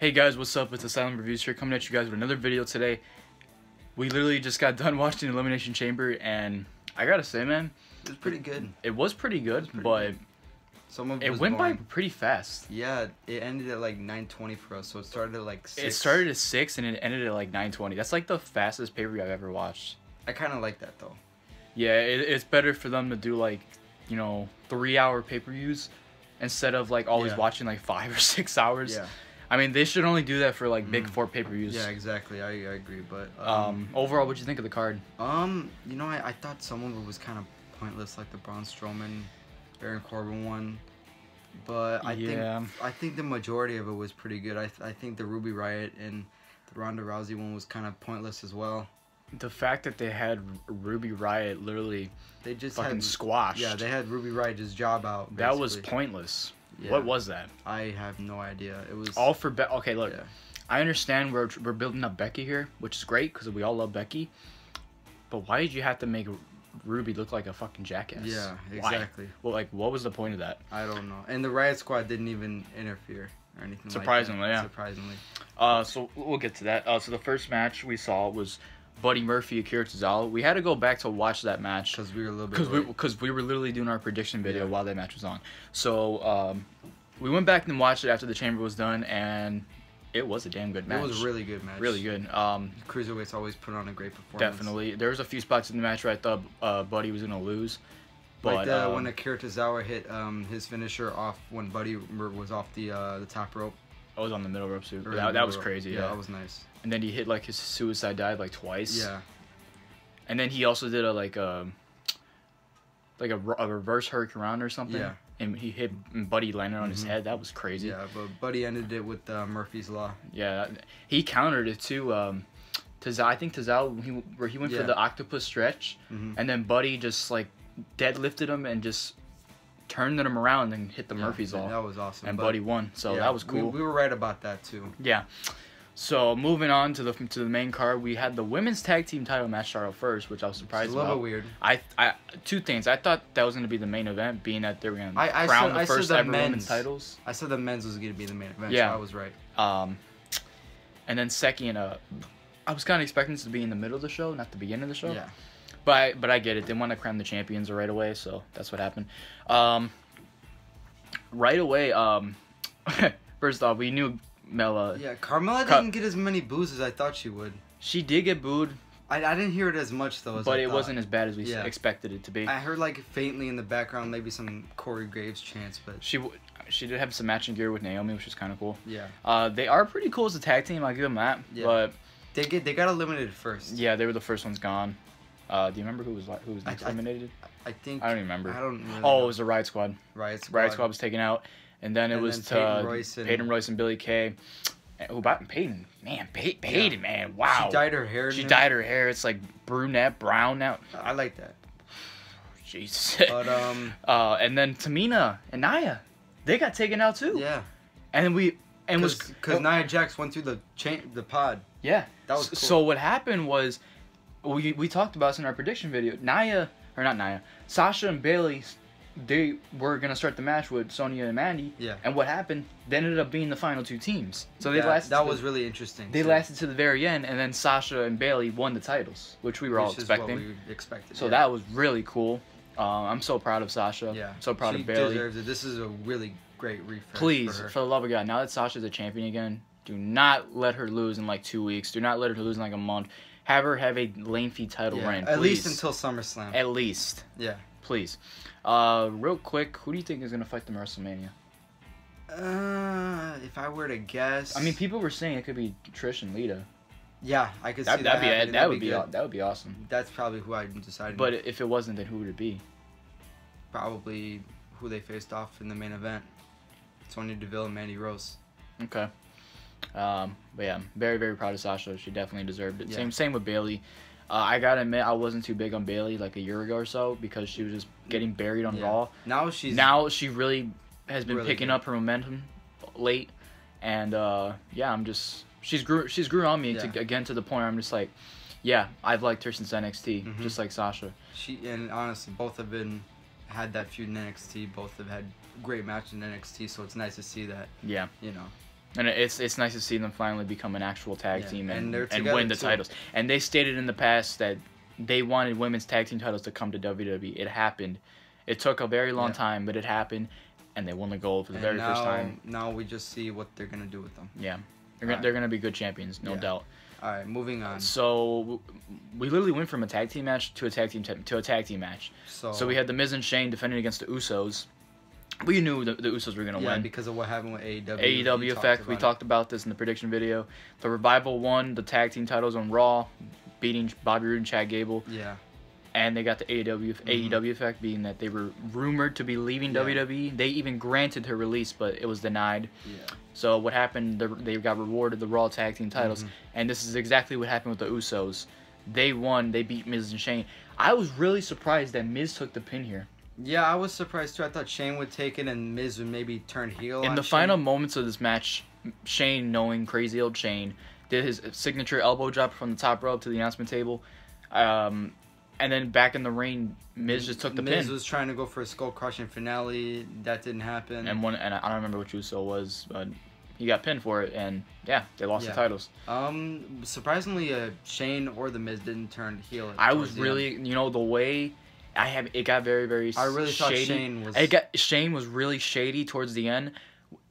Hey guys, what's up? It's Asylum Reviews here, coming at you guys with another video today. We literally just got done watching Elimination Chamber, and I gotta say, man, it was pretty good. It was pretty good, but some of it went by pretty fast. Yeah, it ended at like 9:20 for us, so it started at like 6. It started at 6 and it ended at like 9:20. That's like the fastest pay-per-view I've ever watched. I kind of like that though. Yeah, it's better for them to do like, 3-hour pay-per-views instead of like always watching like 5 or 6 hours. Yeah. I mean, they should only do that for like big 4 pay-per-views. Yeah, exactly. I agree, but overall, what'd you think of the card? I thought some of it was kind of pointless, like the Braun Strowman, Baron Corbin one, but I think the majority of it was pretty good. I think the Ruby Riott and the Ronda Rousey one was kind of pointless as well. The fact that they had Ruby Riott literally they just fucking squashed. Yeah, they had Ruby Riott just job out. Basically. That was pointless. Yeah. What was that? I have no idea. It was all for Okay, look, I understand we're building up Becky here, which is great because we all love Becky. But why did you have to make Ruby look like a fucking jackass? Yeah, exactly. Why? Well, what was the point of that? I don't know. And the Riott Squad didn't even interfere or anything. Surprisingly, like that. Yeah. Surprisingly. So we'll get to that. So the first match we saw was Buddy Murphy, Akira Tozawa. We had to go back to watch that match because we were a little bit because we were literally doing our prediction video while that match was on. So we went back and watched it after the chamber was done, and it was a damn good match. It was a really good match. Really good. Cruiserweights always put on a great performance. Definitely. There was a few spots in the match where I thought Buddy was gonna lose. But when Akira Tozawa hit his finisher off when Buddy was off the top rope. I was on the middle rope too. That was crazy. Yeah, that was nice. And then he hit like his suicide dive like twice. Yeah. And then he also did a reverse hurricane or something. Yeah. And he hit Buddy landed on his head. That was crazy. Yeah, but Buddy ended it with Murphy's Law. Yeah, he countered it too. I think Tozawa where he went for the octopus stretch, and then Buddy just like deadlifted him and just turned him around and hit the Murphy's Law. That was awesome. And Buddy won, so that was cool. We were right about that too. Yeah. So moving on to the main card, we had the women's tag team title match start out first, which I was surprised about. It's a little weird. I two things. I thought that was going to be the main event, being that they were going to crown the first ever women's titles. I said the men's was going to be the main event. Yeah, so I was right. And then second, I was kind of expecting this to be in the middle of the show, not the beginning of the show. Yeah. But I get it. They want to crown the champions right away, so that's what happened. Right away. First off, we knew Mela. Yeah, Carmella didn't get as many boos as I thought she would. She did get booed. I didn't hear it as much though. But it wasn't as bad as we expected it to be. I heard like faintly in the background maybe some Corey Graves chants, but she did have some matching gear with Naomi, which was kind of cool. Yeah. They are pretty cool as a tag team. I'll give them that. Yeah. But they got eliminated first. Yeah, they were the first ones gone. Do you remember who was next eliminated? I think I don't even remember. I don't really know. It was the Riott Squad. Riott Squad was taken out, and then it was Peyton Royce and Billie Kay. Who about Peyton? Man, Peyton, man, wow. She dyed her hair. She dyed her hair. It's like brunette, brown now. I like that. Jesus. But and then Tamina and Nia, they got taken out too. Yeah. And because Nia Jax went through the pod. Yeah. That was cool. So what happened was, we talked about this in our prediction video. Sasha and Bayley, they were gonna start the match with Sonya and Mandy. Yeah. And what happened? They ended up being the final two teams. So they lasted. That was really interesting. They lasted to the very end, and then Sasha and Bayley won the titles, which we were all expecting. What we expected. So that was really cool. I'm so proud of Sasha. Yeah. So proud of Bayley. She deserves it. This is a really great refresh. Please, for her. for the love of God, now that Sasha's a champion again, do not let her lose in like 2 weeks. Do not let her lose in like a month. Have her have a lengthy title reign. At least until SummerSlam. At least. Yeah. Please. Real quick, who do you think is going to fight them at WrestleMania? If I were to guess... I mean, people were saying it could be Trish and Lita. Yeah, I could see that. That would be awesome. That's probably who I decided. But if it wasn't, then who would it be? Probably who they faced off in the main event. Sonya Deville and Mandy Rose. Okay. But yeah, I'm very, very proud of Sasha. She definitely deserved it. Yeah. Same with Bayley. I gotta admit, I wasn't too big on Bayley like a year ago or so because she was just getting buried on Raw. Now she really has been picking up her momentum late, and she's grew on me again to the point where I'm just like, yeah, I've liked her since NXT, just like Sasha. And honestly, both have had that feud in NXT. Both have had great matches in NXT, so it's nice to see that. Yeah. You know. And it's nice to see them finally become an actual tag team and win the titles. And they stated in the past that they wanted women's tag team titles to come to WWE. It happened. It took a very long time, but it happened, and they won the gold for the very first time. Now we just see what they're gonna do with them. Yeah, they're gonna be good champions, no doubt. All right, moving on. So we literally went from a tag team match to a tag team match. So we had The Miz and Shane defending against the Usos. We knew the Usos were going to win. Yeah, because of what happened with AEW. AEW effect. We talked about this in the prediction video. The Revival won the tag team titles on Raw, beating Bobby Roode and Chad Gable. Yeah. And they got the AEW effect, being that they were rumored to be leaving WWE. They even granted her release, but it was denied. Yeah. So what happened, they got rewarded the Raw tag team titles. And this is exactly what happened with the Usos. They won. They beat Miz and Shane. I was really surprised that Miz took the pin here. Yeah, I was surprised too. I thought Shane would take it and Miz would maybe turn heel. In the final moments of this match, Shane, knowing crazy old Shane, did his signature elbow drop from the top rope to the announcement table. And then back in the ring, Miz just took the pin. Miz was trying to go for a skull-crushing finale. That didn't happen. And I don't remember which Uso was, but he got pinned for it. And, yeah, they lost the titles. Surprisingly, Shane or the Miz didn't turn heel. I was really, the way... it got very, very shady. I really thought Shane was really shady towards the end.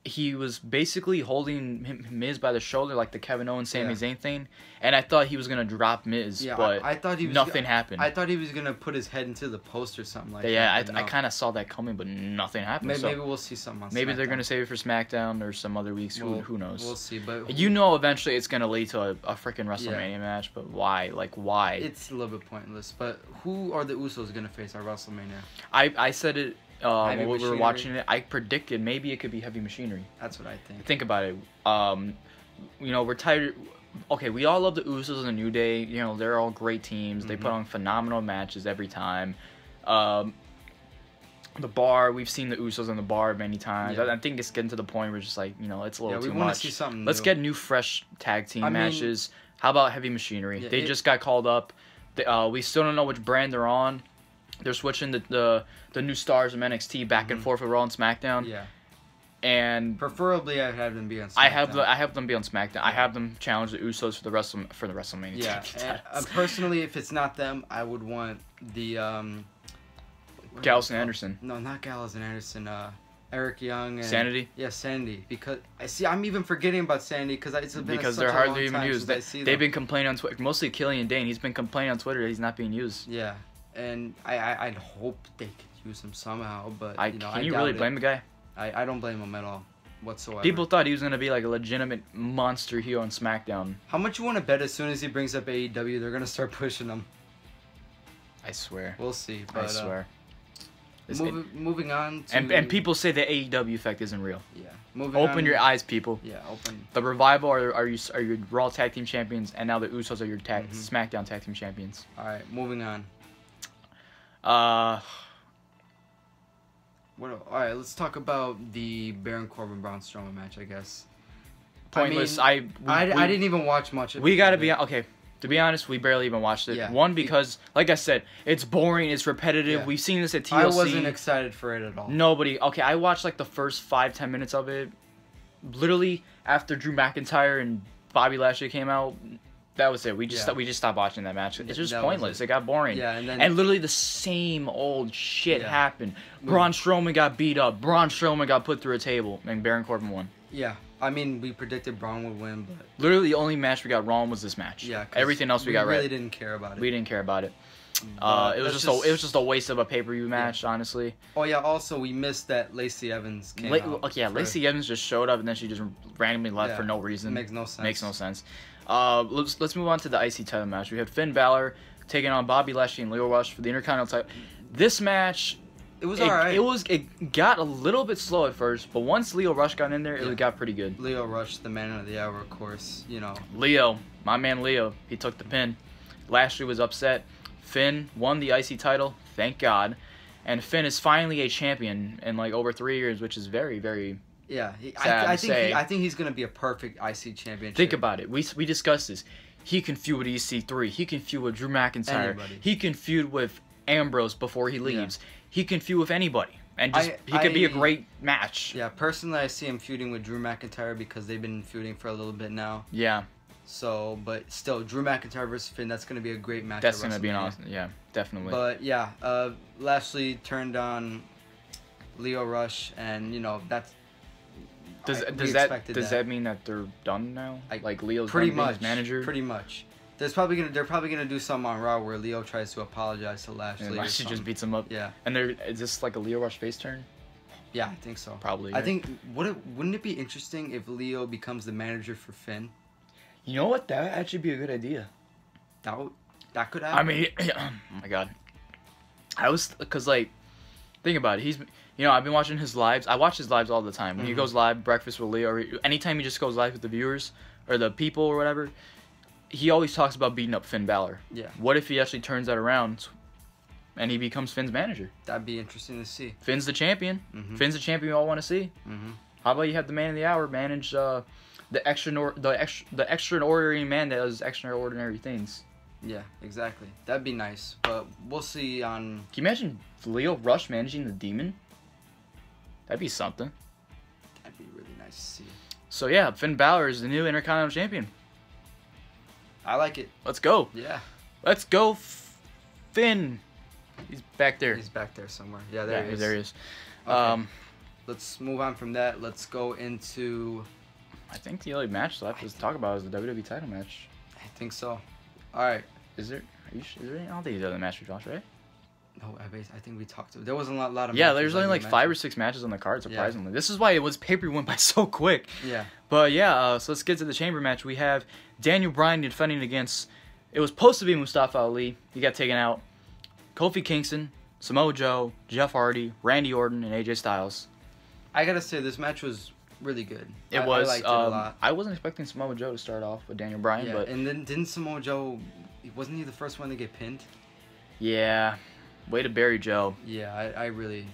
He was basically holding Miz by the shoulder like the Kevin Owens, Sami Zayn thing. And I thought he was going to drop Miz, but I thought nothing happened. I thought he was going to put his head into the post or something like that. Yeah, I kind of saw that coming, but nothing happened. Maybe we'll see something on Maybe they're going to save it for SmackDown or some other weeks. Who knows? We'll see. But eventually it's going to lead to a freaking WrestleMania match, but why? Like, why? It's a little bit pointless. But who are the Usos going to face at WrestleMania? I said it... when we were watching it, I predicted maybe it could be Heavy Machinery. That's what I think. Think about it. We're tired. Okay, we all love the Usos and the New Day. They're all great teams. They put on phenomenal matches every time. The Bar, we've seen the Usos in the Bar many times. Yeah. I think it's getting to the point where it's just like, it's a little too much. We want to see something Let's get new, fresh tag team matches. How about Heavy Machinery? They just got called up. We still don't know which brand they're on. They're switching the new stars of NXT back and forth with Raw and SmackDown. Yeah. And preferably, I have them be on SmackDown. I have them be on SmackDown. Yeah. I have them challenge the Usos for the WrestleMania. Yeah. Personally, if it's not them, I would want the Gallows and Anderson. No, not Gallows and Anderson. Eric Young and Sanity. Yeah, Sanity. Because I'm even forgetting about Sanity because they're hardly even used. They've been complaining on Twitter. Mostly Killian Dane. He's been complaining on Twitter that he's not being used. Yeah. And I'd hope they could use him somehow, but can you really blame the guy? I don't blame him at all whatsoever. People thought he was gonna be like a legitimate monster heel on SmackDown. How much you want to bet as soon as he brings up AEW, they're gonna start pushing him? I swear. We'll see. But, I swear. Moving on to... And people say the AEW effect isn't real. Yeah. Open your eyes, people. Yeah, open. The Revival are your Raw Tag Team Champions, and now the Usos are your SmackDown Tag Team Champions. All right, moving on. All right, let's talk about the Baron Corbin Braun Strowman match, I guess. Pointless. I didn't even watch much of it. We gotta be okay. To be honest, we barely even watched it. Yeah. One, because like I said, it's boring, it's repetitive. Yeah. We've seen this at TLC. I wasn't excited for it at all. Nobody. Okay, I watched like the first 5-10 minutes of it. Literally after Drew McIntyre and Bobby Lashley came out. That was it. We just stopped watching that match. It's just pointless. It got boring. Yeah, and literally the same old shit happened. Braun Strowman got beat up. Braun Strowman got put through a table, and Baron Corbin won. Yeah, we predicted Braun would win, but literally the only match we got wrong was this match. Yeah, everything else we got right. We really didn't care about it. We didn't care about it. It was just a waste of a pay-per-view match, honestly. Oh yeah. Also, we missed that Lacey Evans came out. Lacey Evans just showed up and then she just randomly left for no reason. Makes no sense. Let's move on to the IC title match. We had Finn Balor taking on Bobby Lashley and Lio Rush for the Intercontinental title. This match, it was alright. It got a little bit slow at first, but once Lio Rush got in there, it got pretty good. Lio Rush, the man of the hour, of course. Lio, my man Lio, he took the pin. Lashley was upset. Finn won the IC title, thank God, and Finn is finally a champion in like over 3 years, which is very, very. Yeah, I think he's gonna be a perfect IC champion. Think about it. We discussed this. He can feud with EC3. He can feud with Drew McIntyre. Anybody. He can feud with Ambrose before he leaves. He can feud with anybody. And he could be a great match. Yeah, personally, I see him feuding with Drew McIntyre because they've been feuding for a little bit now. Yeah. So, but still, Drew McIntyre versus Finn, that's going to be a great match. That's going to be an awesome, yeah, definitely. But, yeah, Lashley turned on Lio Rush, and, you know, that's... Does that mean that they're done now? Like, Leo's done being his manager? Pretty much. They're probably gonna do something on Raw where Leo tries to apologize to Lashley. And Lashley just beats him up. Yeah. And is this like a Lio Rush face turn? Yeah, I think so. Probably. I think wouldn't it be interesting if Leo becomes the manager for Finn? You know what? That would actually be a good idea. That could happen. I mean, oh my god. Cause like, think about it. I've been watching his lives. I watch his lives all the time. When he goes live, Breakfast with Leo, or anytime he just goes live with the viewers or the people or whatever. He always talks about beating up Finn Balor. Yeah. What if he actually turns that around and he becomes Finn's manager? That'd be interesting to see. Finn's the champion. Finn's the champion we all want to see. How about you have the man of the hour manage the extraordinary man that does extraordinary things? Yeah, exactly. That'd be nice. But we'll see on... Can you imagine Lio Rush managing the Demon? That'd be something. That'd be really nice to see. So yeah, Finn Balor is the new Intercontinental Champion. I like it. Let's go. Yeah. Let's go, Finn. He's back there. He's back there somewhere. Yeah, there he is. There he is. Okay. Let's move on from that. Let's go into... I think the only match left to talk about is the WWE title match. I think so. All right. Is there? Is there any? I don't think there's other matches, Josh, right? No, I think we talked. There wasn't a lot of. Yeah, there's only like 5 or 6 matches on the card. Surprisingly, yeah. This is why pay-per-view went by so quick. Yeah. But yeah, so let's get to the chamber match. We have Daniel Bryan defending against. It was supposed to be Mustafa Ali. He got taken out. Kofi Kingston, Samoa Joe, Jeff Hardy, Randy Orton, and AJ Styles. I gotta say, this match was really good. It was. I liked it a lot. I wasn't expecting Samoa Joe to start off with Daniel Bryan, yeah, but and then didn't Samoa Joe? Wasn't he the first one to get pinned? Yeah. Way to bury Joe. Yeah, I really.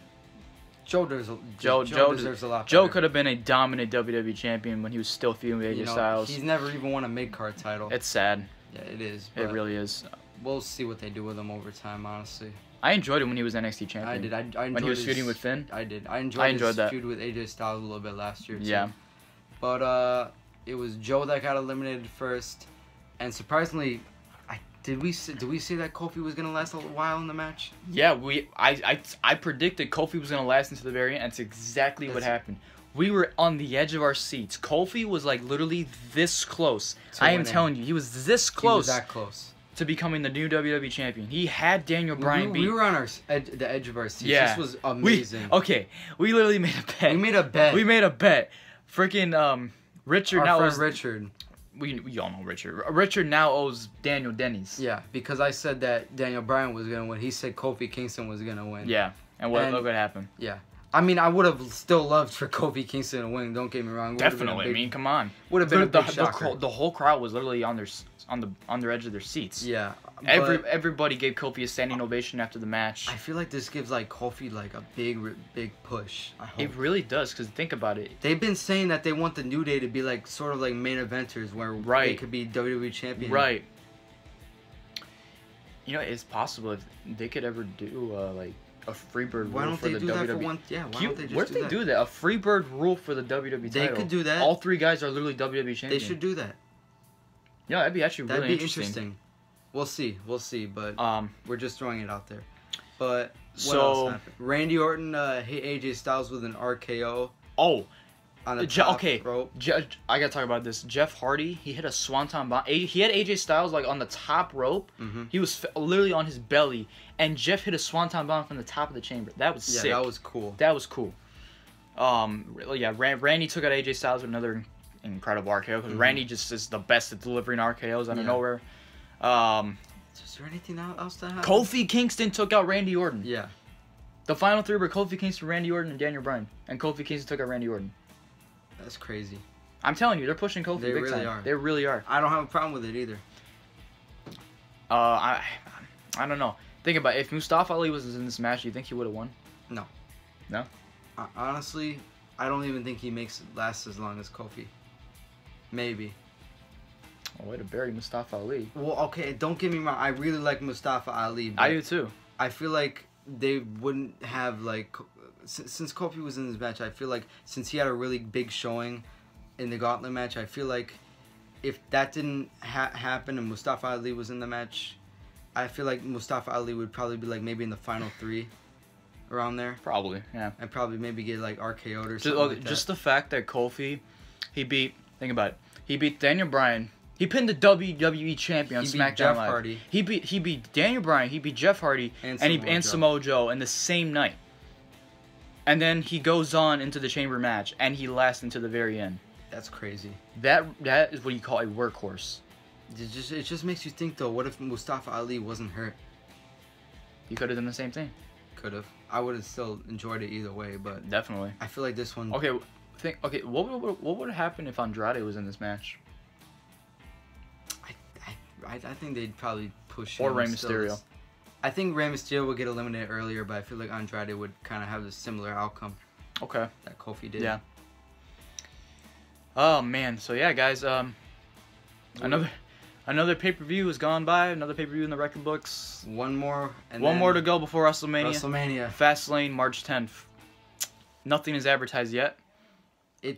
Joe deserves a lot. Joe could have been a dominant WWE champion when he was still feuding with AJ Styles. He's never even won a mid-card title. It's sad. Yeah, it is. It really is. We'll see what they do with him over time, honestly. I enjoyed it when he was NXT champion. I did. I enjoyed when he was feuding with Finn. I did. I enjoyed his feud with AJ Styles a little bit last year, too. Yeah. But it was Joe that got eliminated first, and surprisingly, did we say that Kofi was gonna last a while in the match? Yeah, I predicted Kofi was gonna last into the very end. That's exactly what happened. We were on the edge of our seats. Kofi was like literally this close. I am telling you, he was this close. He was that close to becoming the new WWE champion. He had Daniel Bryan beat. We were on the edge of our seats. Yeah. This was amazing. We literally made a bet. We made a bet. Freaking Richard. Our friend Richard. We all know Richard. Richard now owes Daniel Denny's. Yeah, because I said that Daniel Bryan was gonna win. He said Kofi Kingston was gonna win. Yeah, and look what happened. Yeah. I mean, I would have still loved for Kofi Kingston to win. Don't get me wrong. Definitely. I mean, come on. Would have been a big shocker. The whole crowd was literally on their edge of their seats. Yeah. Everybody gave Kofi a standing ovation after the match. I feel like this gives like Kofi like a big push. I hope. It really does, because think about it. They've been saying that they want the New Day to be like sort of like main eventers where they could be WWE champion. Right. You know, it's possible if they could ever do like a freebird rule for the WWE. Why don't they do that for one? Yeah, why don't they just do that? What if they do that? A freebird rule for the WWE title. They could do that. All 3 guys are literally WWE champions. They should do that. Yeah, that'd be actually really interesting. We'll see, but we're just throwing it out there. But what else happened? Randy Orton hit AJ Styles with an RKO. Oh. On the top rope. I gotta talk about this. Jeff Hardy, he hit a swanton bomb. He had AJ Styles like on the top rope. He was literally on his belly, and Jeff hit a swanton bomb from the top of the chamber. That was sick. Yeah, that was cool. That was cool. Yeah, Randy took out AJ Styles with another incredible RKO, because Randy just is the best at delivering RKOs out of nowhere. Is there anything else that happened? Kofi Kingston took out Randy Orton. Yeah. The final 3 were Kofi Kingston, Randy Orton, and Daniel Bryan. And Kofi Kingston took out Randy Orton. That's crazy. I'm telling you, they're pushing Kofi big time. They really are. They really are. I don't have a problem with it either. I don't know. Think about it. If Mustafa Ali was in this match, do you think he would have won? No. No? Honestly, I don't even think he lasts as long as Kofi. Maybe. Oh, way to bury Mustafa Ali. Well, okay, don't get me wrong. I really like Mustafa Ali. But I do too. I feel like they wouldn't have since Kofi was in this match, I feel like since he had a really big showing in the Gauntlet match, I feel like if that didn't happen and Mustafa Ali was in the match, I feel like Mustafa Ali would probably be like maybe in the final 3, around there. Probably, yeah. And probably maybe get like RKO'd or something like that. Just the fact that Kofi, think about it, he beat Daniel Bryan. He pinned the WWE champion on SmackDown Jeff Live. Hardy. He beat Daniel Bryan. He beat Jeff Hardy and Samoa Joe in the same night. And then he goes on into the Chamber match and he lasts into the very end. That's crazy. That is what you call a workhorse. It just makes you think though. What if Mustafa Ali wasn't hurt? He could have done the same thing. Could have. I would have still enjoyed it either way, but definitely. I feel like this one. Okay, what would happen if Andrade was in this match? I think they'd probably push or Rey Mysterio. I think Rey Mysterio would get eliminated earlier, but I feel like Andrade would kind of have a similar outcome. Okay. That Kofi did. Yeah. Oh man, so yeah, guys. Another pay-per-view has gone by. Another pay-per-view in the record books. One more. One more to go before WrestleMania. WrestleMania. Fastlane, March 10th. Nothing is advertised yet.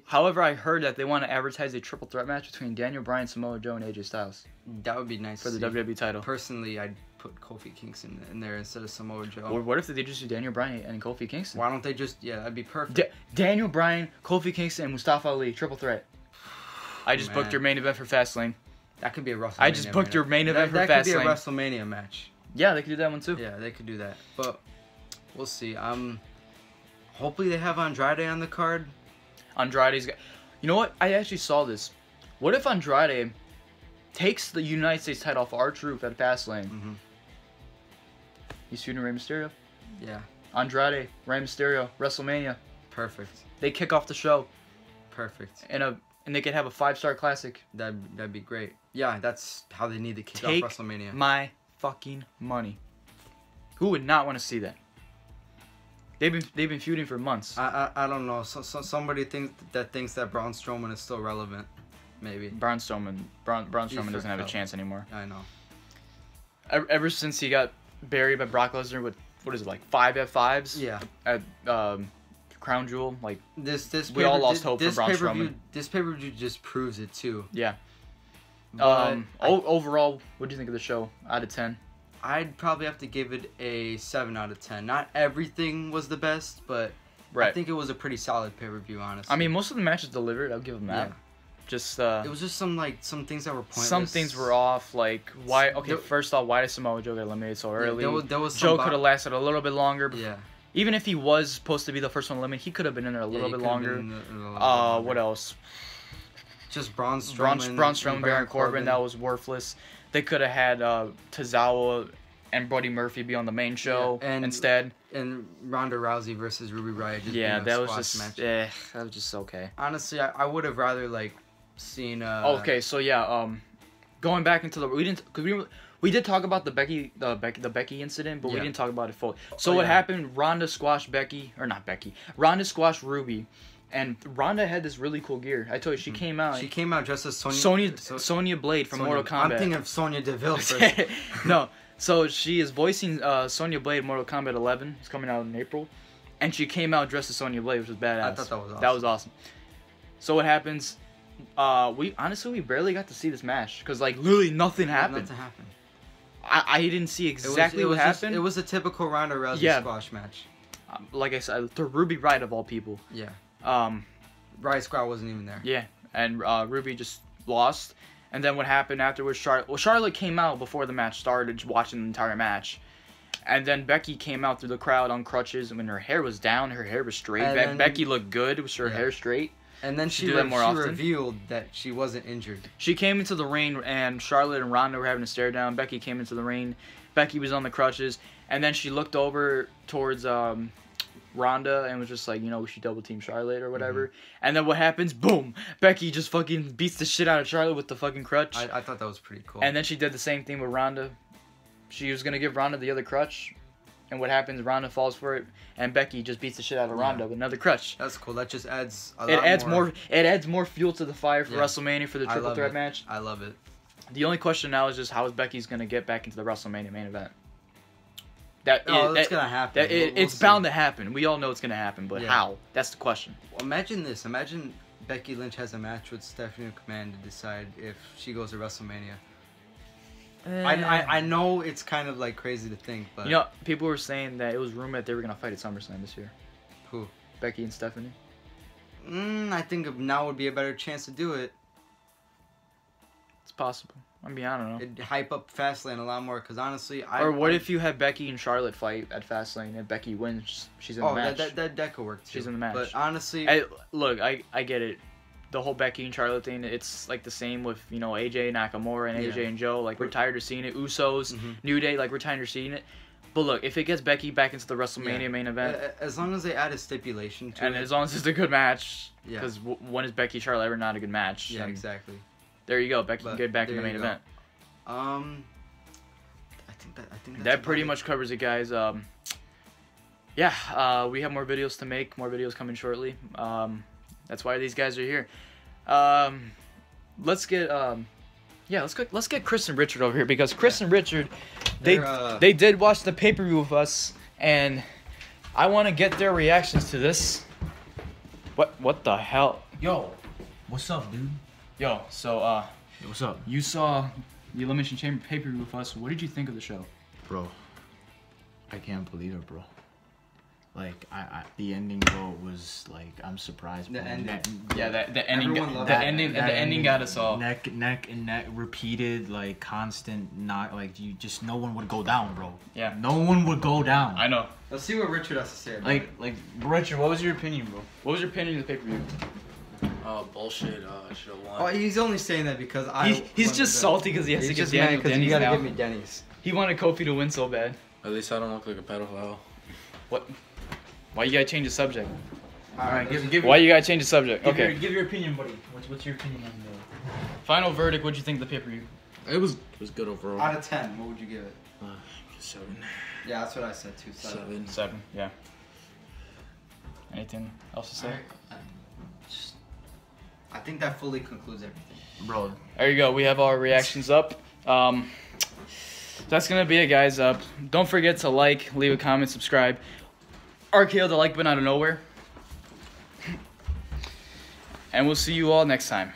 However, I heard that they want to advertise a triple threat match between Daniel Bryan, Samoa Joe, and AJ Styles. That would be nice for the WWE title. Personally, I'd put Kofi Kingston in there instead of Samoa Joe. Or what if they just do Daniel Bryan and Kofi Kingston? Why don't they just... Yeah, that'd be perfect. Daniel Bryan, Kofi Kingston, and Mustafa Ali. Triple threat. I just booked your main event for Fastlane. That could be a WrestleMania. I just booked your main event for Fastlane. That could be a WrestleMania match. Yeah, they could do that one too. Yeah, they could do that. But we'll see. Hopefully they have Andrade on the card. Andrade's got... You know what? I actually saw this. What if Andrade takes the United States title off R-Truth at Fastlane? Mm-hmm. He's shooting Rey Mysterio? Yeah. Andrade, Rey Mysterio, WrestleMania. Perfect. They kick off the show. Perfect. And they could have a 5-star classic. That'd be great. Yeah, that's how they need to kick off WrestleMania. Take my fucking money. Who would not want to see that? They've been feuding for months. I don't know. Somebody thinks that Braun Strowman is still relevant. Maybe. Braun Strowman doesn't have a chance anymore. I know. Ever since he got buried by Brock Lesnar with, what is it, like 5 F5s? Yeah. At Crown Jewel, like we all lost hope for Braun Strowman. This pay-per-view just proves it too. Yeah. Overall, what do you think of the show out of 10? I'd probably have to give it a 7 out of 10. Not everything was the best, but I think it was a pretty solid pay-per-view, honestly. I mean, most of the matches delivered. I'll give them that. Yeah. Just it was just some things that were pointless. Some things were off. Like why? Okay, first off, why did Samoa Joe get eliminated so early? There was Joe could have lasted a little bit longer. Yeah. Even if he was supposed to be the first one eliminated, he could have been in there a little bit longer. What else? Just Braun Strowman, Baron Corbin. That was worthless. They could have had Tozawa and Buddy Murphy be on the main show instead. And Ronda Rousey versus Ruby Riott. That was just match. That was just okay. Honestly, I would have rather seen. Okay, so yeah, going back into the we did talk about the Becky incident, but we didn't talk about it fully. So what happened? Ronda squashed Ronda squashed Ruby. And Ronda had this really cool gear. I told you, she came out. She came out dressed as Sonya Blade from Mortal Kombat. I'm thinking of Sonya Deville first. No, so she is voicing Sonya Blade Mortal Kombat 11. It's coming out in April. And she came out dressed as Sonya Blade, which was badass. I thought that was awesome. That was awesome. So what happens? We barely got to see this match. Because, literally nothing happened. Nothing happened. I didn't see exactly what happened. It was a typical Ronda Rousey squash match. Like I said, the Ruby Riott of all people. Yeah. Riott Squad wasn't even there. Yeah, and Ruby just lost. And then what happened afterwards? Charlotte came out before the match started, watching the entire match. And then Becky came out through the crowd on crutches. When her hair was down, her hair was straight. Becky looked good with her hair straight. And then she revealed that she wasn't injured. She came into the ring, and Charlotte and Ronda were having a stare down. Becky came into the ring. Becky was on the crutches. And then she looked over towards Ronda and was just like, we should double team Charlotte or whatever. Mm-hmm. And then what happens? Boom! Becky just fucking beats the shit out of Charlotte with the fucking crutch. I thought that was pretty cool. And then she did the same thing with Ronda. She was gonna give Ronda the other crutch, and what happens? Ronda falls for it, and Becky just beats the shit out of Ronda with another crutch. That's cool. That just adds It adds more fuel to the fire for WrestleMania for the triple threat match. I love it. The only question now is just how is Becky's gonna get back into the WrestleMania main event? That's gonna happen. It's bound to happen. We all know it's gonna happen, but how? That's the question. Well, imagine this. Imagine Becky Lynch has a match with Stephanie McMahon to decide if she goes to WrestleMania. I know it's kind of like crazy to think, but people were saying that it was rumored that they were gonna fight at SummerSlam this year. Who? Becky and Stephanie. I think now would be a better chance to do it. It's possible. I mean, I don't know. It'd hype up Fastlane a lot more, because honestly, what if you have Becky and Charlotte fight at Fastlane and Becky wins? She's in the match. That could work too. She's in the match. But honestly, look, I get it. The whole Becky and Charlotte thing, it's like the same with AJ Nakamura and AJ and Joe. Like, we're tired of seeing it. Usos, New Day, like, we're tired of seeing it. But look, if it gets Becky back into the WrestleMania main event, as long as they add a stipulation to it, and as long as it's a good match, because when is Becky Charlotte ever not a good match? Yeah, exactly. There you go. Becky can get back in the main event. I think that pretty much covers it, guys. We have more videos to make. More videos coming shortly. That's why these guys are here. Let's get Chris and Richard over here, because Chris and Richard, they did watch the pay-per-view with us, and I want to get their reactions to this. What the hell? Yo, what's up, dude? Yo, so what's up? You saw the Elimination Chamber pay-per-view with us. What did you think of the show? Bro, I can't believe it, bro. Like, the ending, bro, was like, I'm surprised. Bro. The ending. The ending got us all. Neck and neck, repeated, like, constant, not like no one would go down, bro. Yeah. No one would go down. I know. Let's see what Richard has to say about it. Like, Richard, what was your opinion, bro? What was your opinion of the pay-per-view? Bullshit. I should have won. Oh, he's only saying that because he's just salty because he has to get Denny's. Because you gotta give me Denny's. He wanted Kofi to win so bad. At least I don't look like a pedophile. What? Why you gotta change the subject? Alright, why you gotta change the subject? Okay. Give your opinion, buddy. What's your opinion on the final verdict? What'd you think of the pay-per-view? It was good overall. Out of 10, what would you give it? 7. Yeah, that's what I said too. 7. Yeah. Anything else to say? I think that fully concludes everything. Bro, there you go. We have our reactions up. That's gonna be it, guys. Don't forget to like, leave a comment, subscribe. RKO the like button out of nowhere. And we'll see you all next time.